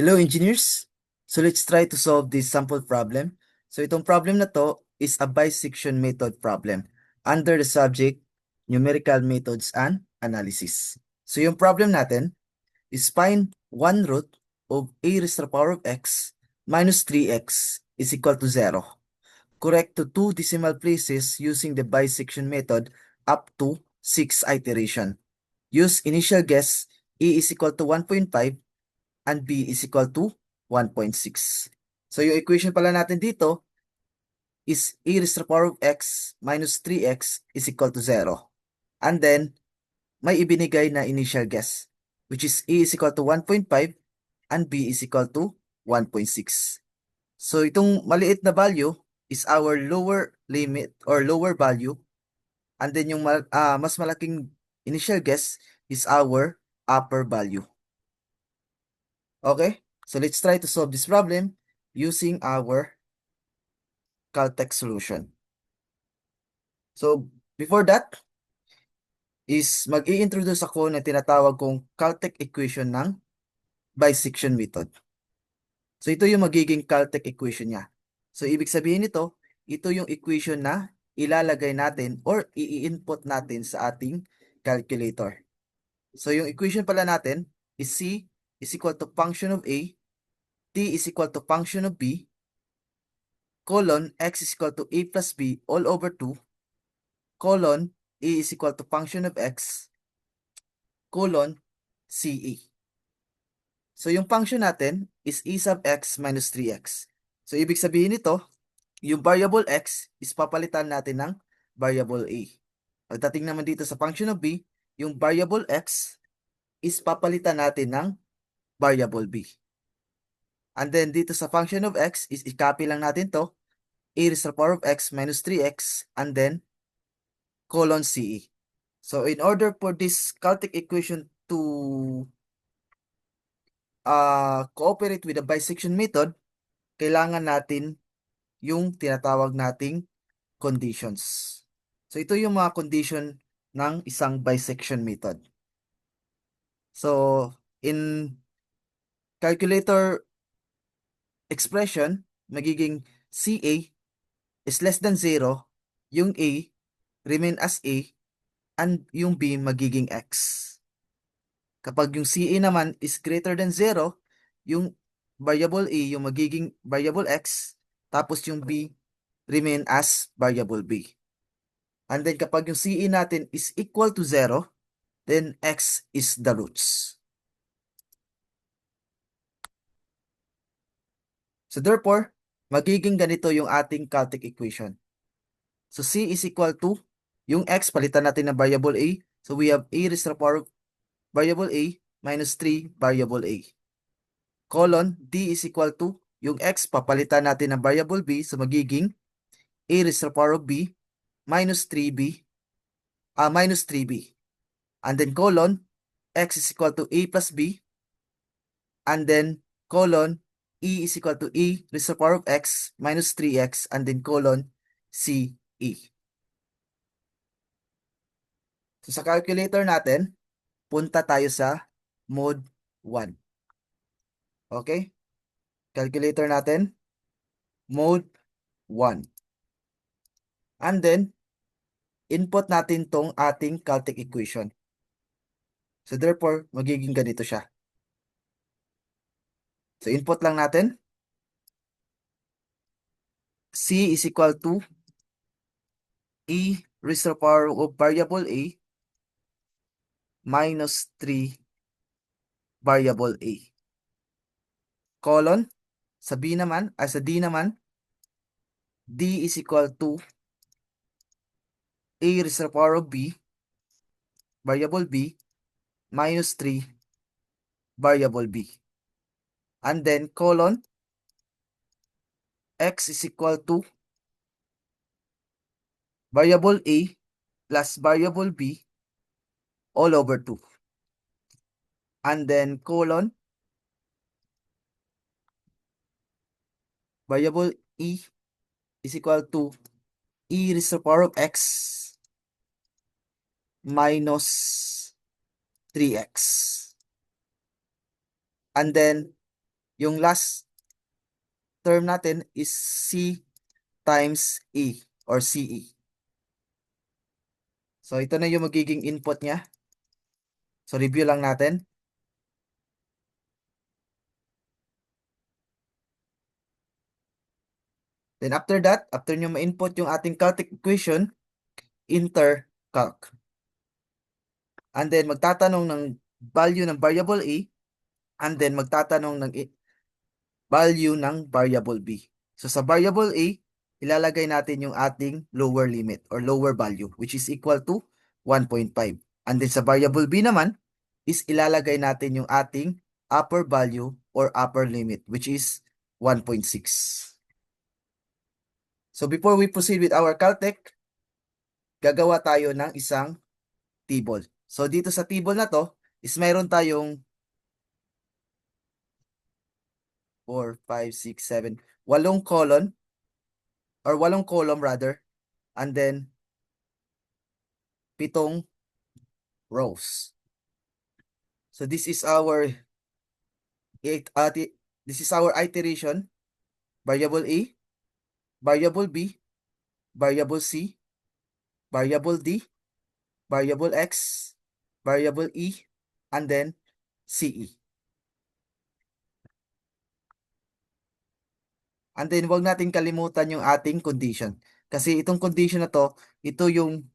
Hello engineers! So let's try to solve this sample problem. So itong problem na to is a bisection method problem under the subject numerical methods and analysis. So yung problem natin is find 1 root of a raised to the power of x minus 3x is equal to 0. Correct to 2 decimal places using the bisection method up to 6 iteration. Use initial guess a is equal to 1.5 and b is equal to 1.6. So yung equation pala natin dito is a raised to the power of x minus 3x is equal to 0. And then, may ibinigay na initial guess, which is a is equal to 1.5 and b is equal to 1.6. So itong maliit na value is our lower limit or lower value. And then yung mas malaking initial guess is our upper value. Okay? So let's try to solve this problem using our Caltech solution. So before that is mag-i-introduce ako na tinatawag kong Caltech equation ng bisection method. So ito yung magiging Caltech equation niya. So ibig sabihin nito, ito yung equation na ilalagay natin or i-input natin sa ating calculator. So yung equation pala natin is C is equal to function of A, T is equal to function of B, colon x is equal to a plus b all over 2, colon a is equal to function of x, colon CE. So yung function natin is e sub x minus 3x. So ibig sabihin nito, yung variable x is papalitan natin ng variable a. Pagdating naman dito sa function of b, yung variable x is papalitan natin ng variable b. And then dito sa function of x is i-copy lang natin to, a raised to the power of x minus 3x and then colon CE. So in order for this Caltech equation to cooperate with the bisection method, kailangan natin yung tinatawag nating conditions. So ito yung mga condition ng isang bisection method. So in calculator expression, magiging CA is less than 0, yung A remain as A, and yung B magiging X. Kapag yung CA naman is greater than 0, yung variable A yung magiging variable X, tapos yung B remain as variable B. And then kapag yung CA natin is equal to 0, then X is the roots. So therefore, magiging ganito yung ating Caltech equation. So C is equal to, yung X palitan natin ng variable A. So we have A raised to the power of variable A minus 3 variable A. Colon, D is equal to, yung X papalitan natin ng variable B. So magiging A raised to the power of B minus 3B, minus 3B. And then colon, X is equal to A plus B. And then colon, E is equal to E raised to the power of X minus 3X. And then colon, C, E. So sa calculator natin, punta tayo sa mode 1. Okay? Calculator natin, mode 1. And then, input natin tong ating Caltech equation. So therefore, magiging ganito siya. So input lang natin. C is equal to E raised to the power of variable A minus 3 variable A. Colon, sa B naman, sa D naman, D is equal to A raised to the power of B, variable B, minus 3 variable B. And then colon, X is equal to variable A plus variable B all over 2. And then colon, variable E is equal to E raised to the power of X minus 3X. And then, yung last term natin is C times E or CE. So ito na yung magiging input niya. So review lang natin. Then after that, after nyo ma-input yung ating Caltech equation, enter calc. And then magtatanong ng value ng variable A, and then magtatanong ng value ng variable B. So sa variable A, ilalagay natin yung ating lower limit or lower value, which is equal to 1.5. And then sa variable B naman, is ilalagay natin yung ating upper value or upper limit, which is 1.6. So before we proceed with our Caltech, gagawa tayo ng isang table. So dito sa table na to, is mayroon tayong 4, 5, 6, 7, 8 column or 8 column rather, and then 7 rows. So this is our iteration: variable A, variable B, variable C, variable D, variable X, variable E, and then CE. And then wag natin kalimutan yung ating condition. Kasi itong condition na to, ito yung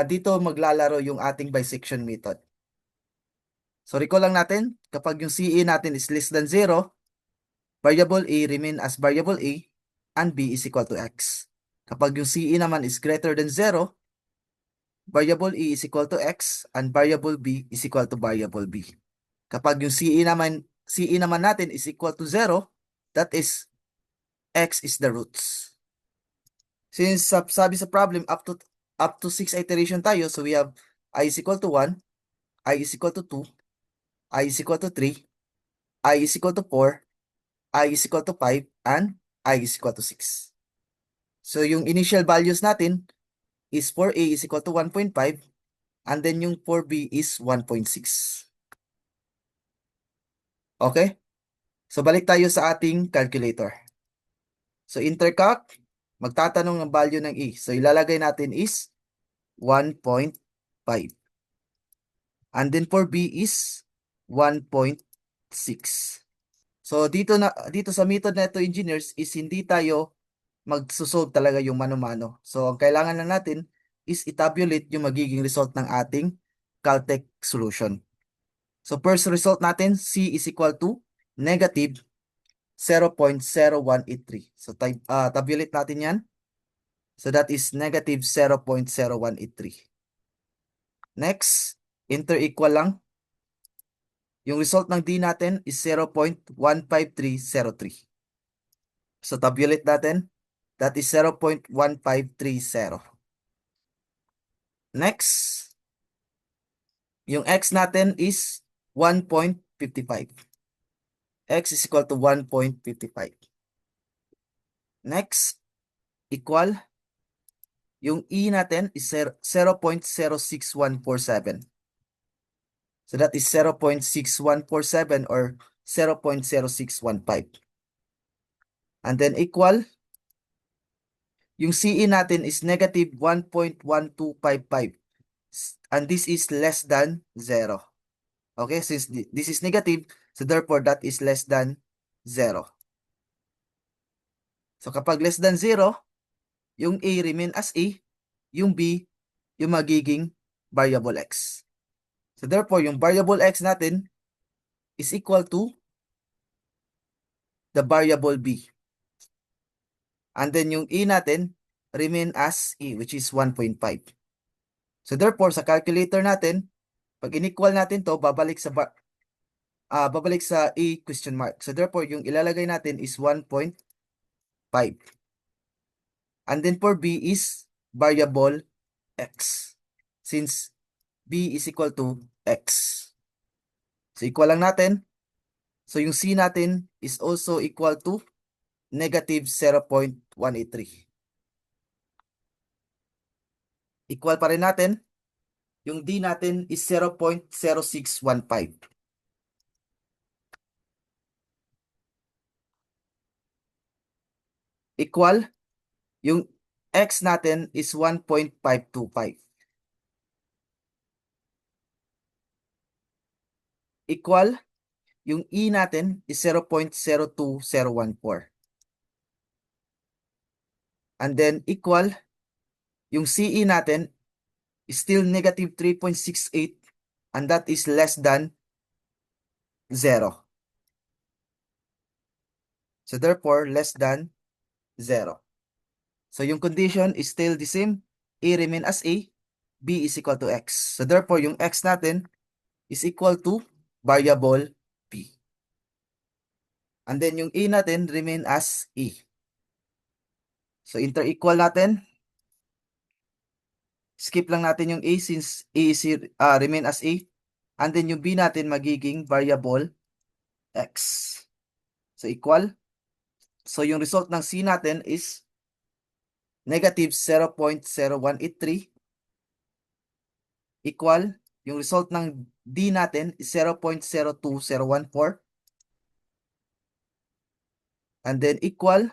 dito maglalaro yung ating bisection method. So recall lang natin, kapag yung CE natin is less than 0, variable A remain as variable A and B is equal to X. Kapag yung CE naman is greater than 0, variable A is equal to X and variable B is equal to variable B. Kapag yung CE naman natin is equal to 0, that is X is the roots. Since sabi sa problem up to 6 iteration tayo, so we have I is equal to 1, I is equal to 2, I is equal to 3, I is equal to 4, I is equal to 5, and I is equal to 6. So yung initial values natin is for A is equal to 1.5, and then yung for B is 1.6. Okay? So balik tayo sa ating calculator. So intercalc, magtatanong ng value ng A. So ilalagay natin is 1.5. And then for B is 1.6. So dito sa method na ito, engineers, is hindi tayo magsusolve talaga yung mano-mano. So ang kailangan lang natin is itabulate yung magiging result ng ating Caltech solution. So first result natin, C is equal to negative 0.0183. So tabulate natin yan. So that is negative 0.0183. Next, inter-equal lang. Yung result ng D natin is 0.15303. So tabulate natin. That is 0.1530. Next, yung X natin is 1.55. X is equal to 1.55. Next, equal. Yung E natin is 0.06147. So that is 0.6147 or 0.0615. And then equal, yung CE natin is negative 1.1255. And this is less than 0. Okay, since this is negative, so therefore that is less than 0. So kapag less than 0, yung A remain as A, yung B, yung magiging variable X. So therefore, yung variable X natin is equal to the variable B. And then yung E natin remain as E, which is 1.5. So therefore, sa calculator natin, pag inequal natin to, babalik sa A question mark. So therefore, yung ilalagay natin is 1.5. And then for B is variable X. Since B is equal to X. So equal lang natin. So yung C natin is also equal to negative 0.183. Equal pa rin natin. Yung D natin is 0.0615. equal, yung x natin is 1.525. Equal, yung e natin is 0.02014. And then equal, yung CE natin is still negative 3.68 and that is less than 0. So therefore, less than 0. So yung condition is still the same. A remain as A, B is equal to X. So therefore, yung X natin is equal to variable B. And then yung A natin remain as E. So inter-equal natin. Skip lang natin yung A since A is remain as A. And then yung B natin magiging variable X. So equal. So yung result ng C natin is negative 0.0183 equal. Yung result ng D natin is 0.02014. And then equal.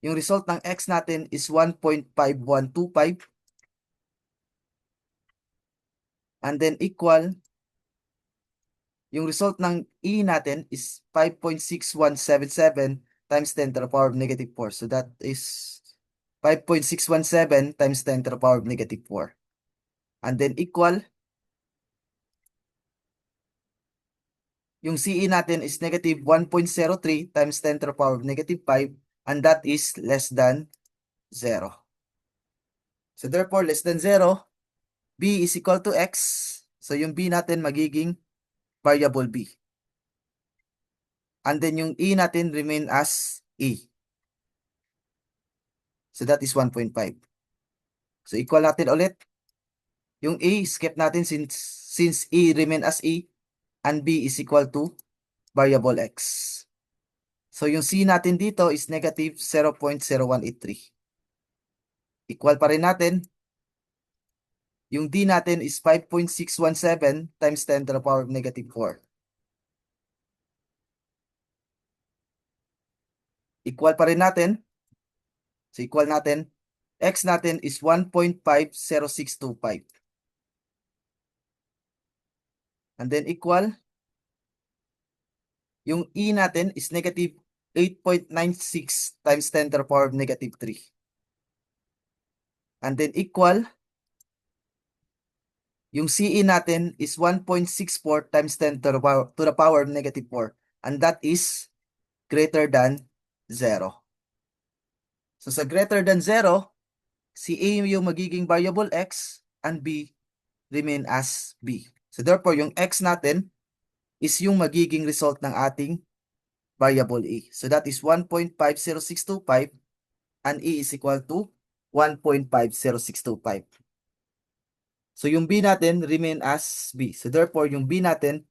Yung result ng X natin is 1.5125. And then equal. Yung result ng E natin is 5.6177 times 10 to the power of negative 4. So that is 5.617 times 10 to the power of negative 4. And then equal. Yung CE natin is negative 1.03 times 10 to the power of negative 5. And that is less than 0. So therefore, less than 0, B is equal to X. So yung B natin magiging variable B. And then yung E natin remain as E. So that is 1.5. So equal natin ulit. Yung A, skip natin since E remain as E and B is equal to variable X. So yung C natin dito is negative 0.0183. Equal pa rin natin. Yung D natin is 5.617 times 10 to the power of negative 4. Equal pa rin natin. So equal natin. X natin is 1.50625. And then equal. Yung E natin is negative 8.96 times 10 to the power of negative 3. And then equal. Yung CE natin is 1.64 times 10 to the power of negative 4. And that is greater than 0. So sa greater than 0, si A yung magiging variable X and B remain as B. So therefore, yung X natin is yung magiging result ng ating variable A. So that is 1.50625 and A is equal to 1.50625. So yung B natin remain as B. So therefore, yung B natin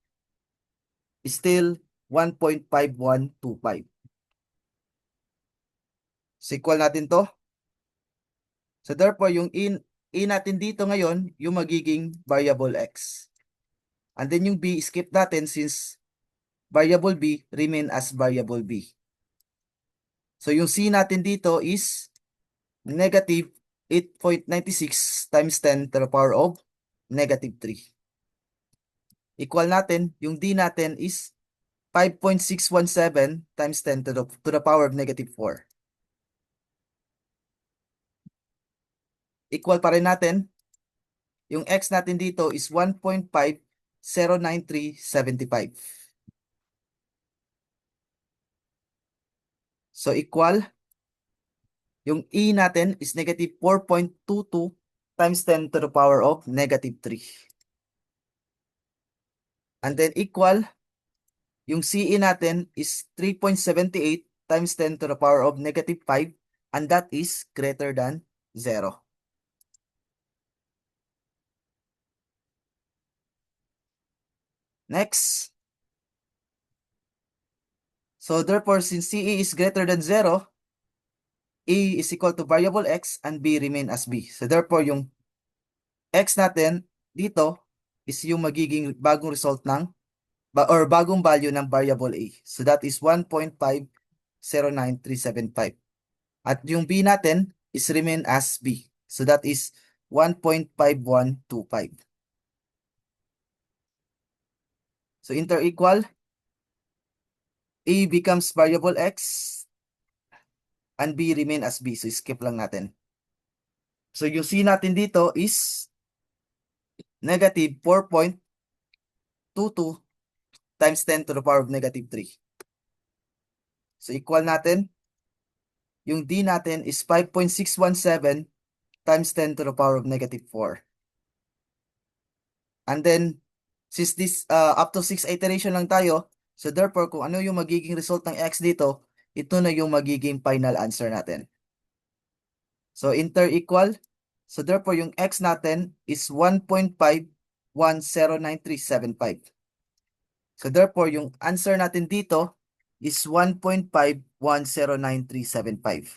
is still 1.5125. So equal natin to. So therefore, yung E natin dito ngayon, yung magiging variable X. And then yung B, skip natin since variable B remain as variable B. So yung C natin dito is negative 8.96 times 10 to the power of negative 3. Equal natin, yung D natin is 5.617 times 10 to the power of negative 4. Equal pa rin natin, yung X natin dito is 1.509375. So equal, yung E natin is negative 4.22 times 10 to the power of negative 3. And then equal, yung CE natin is 3.78 times 10 to the power of negative 5 and that is greater than 0. Next. So therefore, since CE is greater than 0, A is equal to variable X and B remain as B. So therefore, yung X natin dito is yung magiging bagong result ng or bagong value ng variable A. So that is 1.50625. 1.5109375. At yung B natin is remain as B. So that is 1.5125. So inter-equal, A becomes variable X and B remain as B. So skip lang natin. So yung C natin dito is negative 4.22 times 10 to the power of negative 3. So equal natin, yung D natin is 5.617 times 10 to the power of negative 4. And then, since this up to 6 iteration lang tayo, so therefore, kung ano yung magiging result ng X dito, ito na yung magiging final answer natin. So inter-equal, so therefore, yung X natin is 1.510937.5. So therefore, yung answer natin dito is 1.510937.5.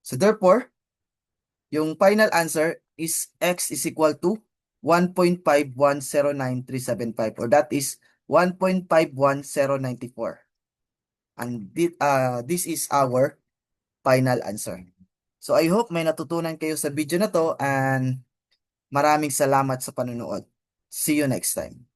So therefore, yung final answer is X is equal to 1.510937.5, or that is 1.51094. And this is our final answer. So I hope may natutunan kayo sa video na to, and maraming salamat sa panonood. See you next time.